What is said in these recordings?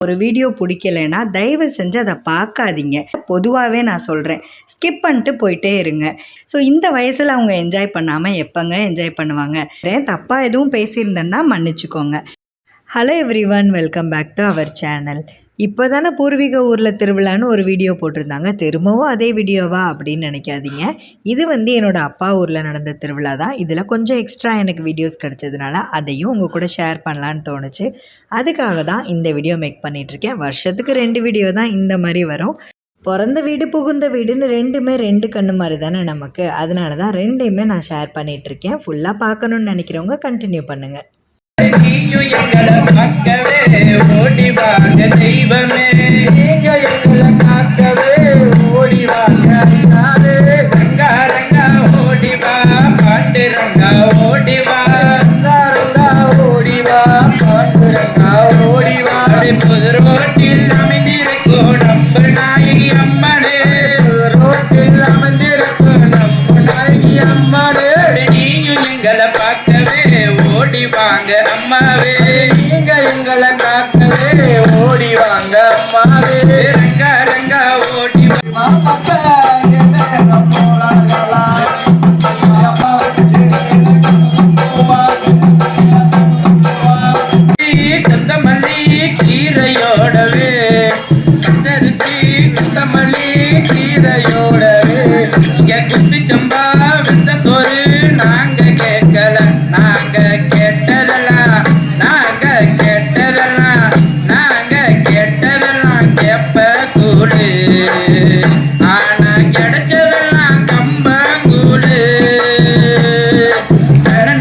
ஒரு வீடியோ பிடிக்கலைன்னா தயவு செஞ்சு அதை பார்க்காதீங்க. பொதுவாகவே நான் சொல்கிறேன், ஸ்கிப் பண்ணிட்டு போயிட்டே இருங்க. ஸோ இந்த வயசில் அவங்க என்ஜாய் பண்ணாமல் எப்போங்க என்ஜாய் பண்ணுவாங்க? தப்பாக எதுவும் பேசியிருந்தேன்னா மன்னிச்சுக்கோங்க. Hello everyone, welcome back to our channel. இப்போ தானே பூர்வீக ஊரில் திருவிழான்னு ஒரு வீடியோ போட்டிருந்தாங்க. திரும்பவும் அதே வீடியோவா அப்படின்னு நினைக்காதீங்க. இது என்னோடய அப்பா ஊரில் நடந்த திருவிழா தான். இதில் கொஞ்சம் எக்ஸ்ட்ரா எனக்கு வீடியோஸ் கிடச்சதுனால அதையும் உங்கள் கூட ஷேர் பண்ணலான்னு தோணுச்சு. அதுக்காக தான் இந்த வீடியோ மேக் பண்ணிகிட்ருக்கேன். வருஷத்துக்கு 2 வீடியோ தான் இந்த மாதிரி வரும். பிறந்த வீடு புகுந்த வீடுன்னு ரெண்டுமே 2 கண்ணு மாதிரி தானே நமக்கு. அதனால தான் ரெண்டையுமே நான் ஷேர் பண்ணிகிட்ருக்கேன். ஃபுல்லாக பார்க்கணுன்னு நினைக்கிறவங்க கண்டினியூ பண்ணுங்கள். ஓடி வாங்க தெய்வமே, நீங்க எங்களை காக்கவே ஓடி வாங்க. ரங்கா ரங்கா ஓடி வா, பாண்டு ரங்கா ஓடி வா, ரங்கா ஓடி வா, பாண்டு ரங்கா ஓடி வா. புது ரோட்டில் அமைந்திருக்கும் நம்ம நாயகி அம்மனே, ரோட்டில் அமைந்திருக்கும் நம்ம நாயகி அம்மனே. நீயும் எங்களை பார்க்கவே ஓடி வாங்க அம்மாவே, நீங்க எங்களை காக்கவே ஓடி வாங்க அம்மாவே. ரங்கா ரங்கா ஓடி வா, கொத்தமல்லி கீரையோடவே, கத்தரிசி கொத்தமல்லி கீரையோடவே. இங்க குத்தி சம்பா வெந்த சோறு நாங்க கேட்கல, நாங்க கேட்டதெல்லாம், நாங்க கேட்டதெல்லாம், நாங்க கேட்டதெல்லாம் கேப்ப கூடு. ஆனா கிடைச்சதெல்லாம் கம்பங்கூடு.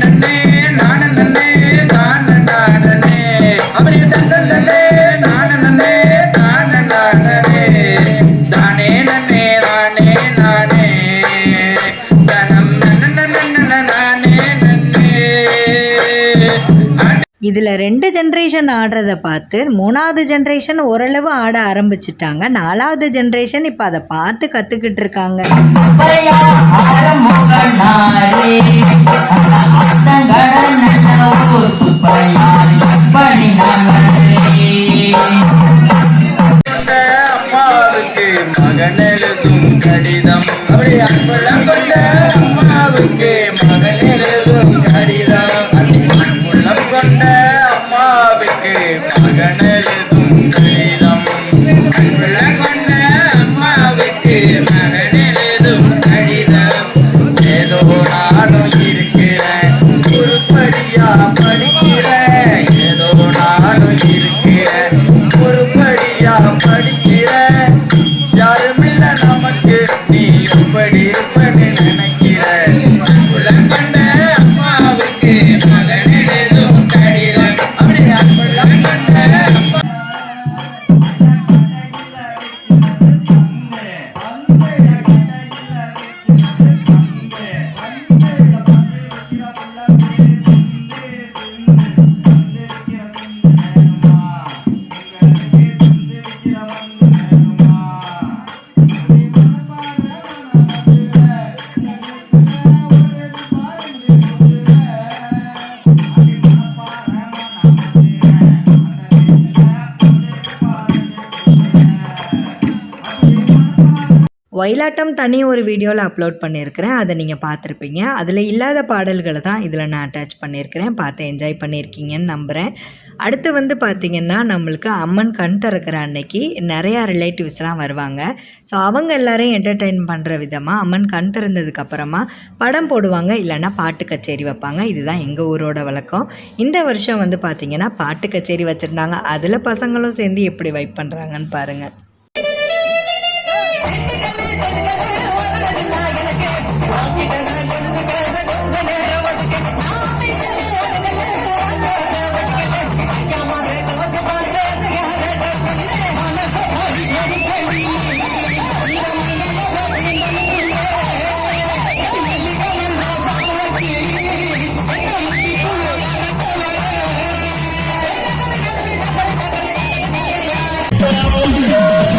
நன்னே நான நன்னே தான நானே, அப்படி தந்தே நான நன்னே தான நானே, தானே நன்னே நானே நானே, தனம் நன்ன நானே நன்னே. இதில் 2 ஜென்ரேஷன் ஆடுறதை பார்த்து 3வது ஜென்ரேஷன் ஓரளவு ஆட ஆரம்பிச்சிட்டாங்க. 4வது ஜென்ரேஷன் இப்போ அதை பார்த்து கற்றுக்கிட்டு இருக்காங்க. அம்மாவுக்கு மகன் எழுதும் கடிதம், அப்படி அன்புள்ளம் கொண்ட அம்மாவுக்கு மகன் எழுதும் கடிதம், அன்புள்ளம் கொண்ட அம்மாவுக்கு மகன் எழுதும் கடிதம், அன்புள்ளம் கொண்ட அம்மாவுக்கு மகன் எழுதும் கடிதம். ஏதோ நானும் இருக்கிறேன், உருப்படியா படிக்கிறேன், ஏதோ நானும் இருக்கிறேன், உருப்படியா படிக்கிறேன். யாருமில்ல நமக்கு, நீ எப்படி இருப்பன்னு நினைக்கிறேன். உலகம் கொண்ட அம்மாவுக்கு மகன் எழுதும் கடிதம், அப்படி உலகம் கொண்ட அம்மா. ஒயிலாட்டம் தனி ஒரு வீடியோவில் அப்லோட் பண்ணியிருக்கிறேன், அதை நீங்கள் பார்த்துருப்பீங்க. அதில் இல்லாத பாடல்களை தான் இதில் நான் அட்டாச் பண்ணியிருக்கிறேன். பார்த்து என்ஜாய் பண்ணியிருக்கீங்கன்னு நம்புகிறேன். அடுத்து பார்த்திங்கன்னா, நம்மளுக்கு அம்மன் கண் திறக்கிற அன்னைக்கு நிறையா ரிலேட்டிவ்ஸ்லாம் வருவாங்க. ஸோ அவங்க எல்லோரையும் என்டர்டெயின் பண்ணுற விதமாக அம்மன் கண் திறந்ததுக்கப்புறமா படம் போடுவாங்க, இல்லைன்னா பாட்டு கச்சேரி வைப்பாங்க. இதுதான் எங்கள் ஊரோட வழக்கம். இந்த வருஷம் பார்த்திங்கன்னா பாட்டு கச்சேரி வச்சுருந்தாங்க. அதில் பசங்களும் சேர்ந்து எப்படி வைப் பண்ணுறாங்கன்னு பாருங்கள். Yeah.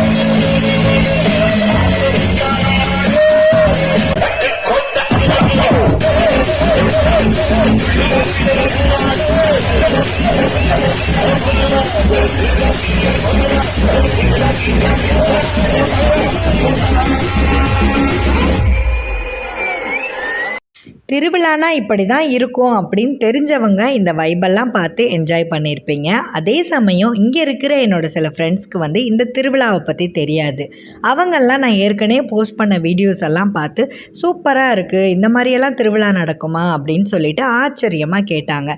திருவிழானா இப்படி தான் இருக்கும் அப்படின்னு தெரிஞ்சவங்க இந்த வைபெல்லாம் பார்த்து என்ஜாய் பண்ணியிருப்பீங்க. அதே சமயம் இங்கே இருக்கிற என்னோடய சில ஃப்ரெண்ட்ஸ்க்கு வந்து இந்த திருவிழாவை பற்றி தெரியாது. அவங்கெல்லாம் நான் ஏற்கனவே போஸ்ட் பண்ண வீடியோஸ் எல்லாம் பார்த்து சூப்பராக இருக்குது, இந்த மாதிரியெல்லாம் திருவிழா நடக்குமா அப்படின்னு சொல்லிட்டு ஆச்சரியமாக கேட்டாங்க.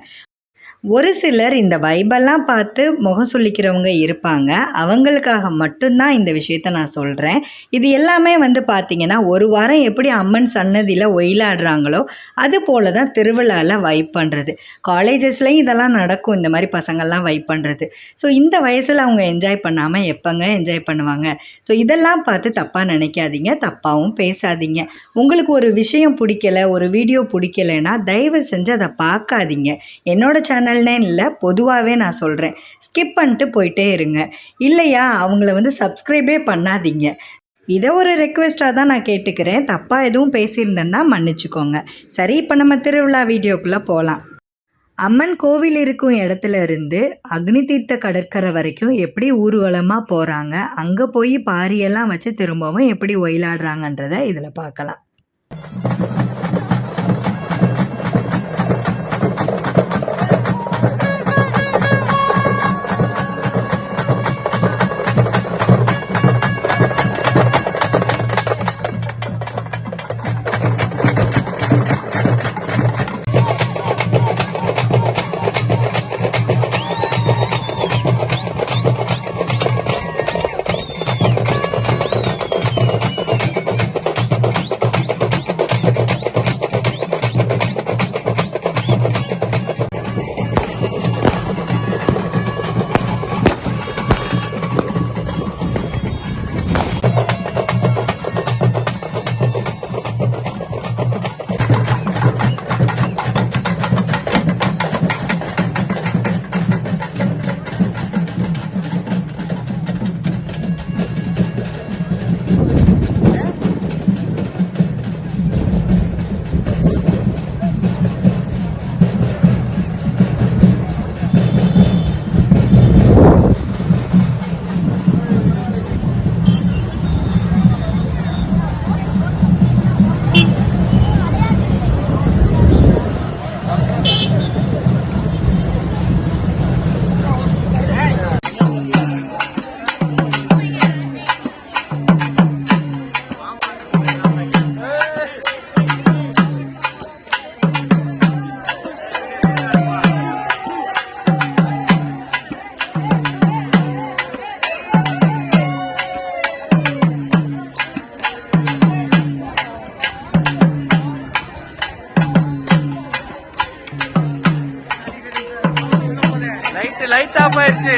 ஒரு சிலர் இந்த வைபெல்லாம் பார்த்து முகம் சொல்லிக்கிறவங்க இருப்பாங்க. அவங்களுக்காக மட்டும்தான் இந்த விஷயத்த நான் சொல்கிறேன். இது எல்லாமே வந்து பார்த்திங்கன்னா ஒரு வாரம் எப்படி அம்மன் சன்னதியில் ஒயிலாடுறாங்களோ அது போல தான் திருவிழாவில் வைப் பண்ணுறது. காலேஜஸ்லேயும் இதெல்லாம் நடக்கும், இந்த மாதிரி பசங்கள்லாம் வைப் பண்ணுறது. ஸோ இந்த வயசில் அவங்க என்ஜாய் பண்ணாமல் எப்போங்க என்ஜாய் பண்ணுவாங்க? ஸோ இதெல்லாம் பார்த்து தப்பாக நினைக்காதீங்க, தப்பாகவும் பேசாதீங்க. உங்களுக்கு ஒரு விஷயம் பிடிக்கலை, ஒரு வீடியோ பிடிக்கலைன்னா தயவு செஞ்சு அதை பார்க்காதீங்க. என்னோட சேனல்னே இல்லை, பொதுவாகவே நான் சொல்கிறேன், ஸ்கிப் பண்ணிட்டு போயிட்டே இருங்க. இல்லையா அவங்கள வந்து சப்ஸ்கிரைபே பண்ணாதீங்க. இதை ஒரு ரெக்வெஸ்ட்டாக தான் நான் கேட்டுக்கிறேன். தப்பாக எதுவும் பேசியிருந்தேன்னா மன்னிச்சுக்கோங்க. சரி, இப்போ நம்ம திருவிழா வீடியோக்குள்ளே போகலாம். அம்மன் கோவில் இருக்கும் இடத்துல இருந்து அக்னி தீர்த்த கடற்கரை வரைக்கும் எப்படி ஊர்வலமாக போகிறாங்க, அங்கே போய் பாரியெல்லாம் வச்சு திரும்பவும் எப்படி ஒயிலாடுறாங்கன்றதை இதில் பார்க்கலாம். லைட் ஆஃப் ஆயிடுச்சு.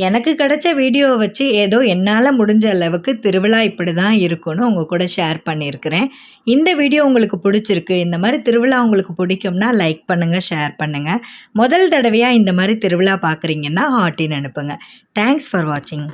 எனக்கு கிடைச்ச வீடியோவை வச்சு ஏதோ என்னால் முடிஞ்ச அளவுக்கு திருவிழா இப்படி தான் இருக்குன்னு உங்கள் கூட ஷேர் பண்ணியிருக்கிறேன். இந்த வீடியோ உங்களுக்கு பிடிச்சிருக்கு, இந்த மாதிரி திருவிழா உங்களுக்கு பிடிக்கும்னா லைக் பண்ணுங்கள், ஷேர் பண்ணுங்கள். முதல் தடவையாக இந்த மாதிரி திருவிழா பார்க்குறீங்கன்னா ஹார்ட்டின் அனுப்புங்க. தேங்க்ஸ் ஃபார் வாட்சிங்.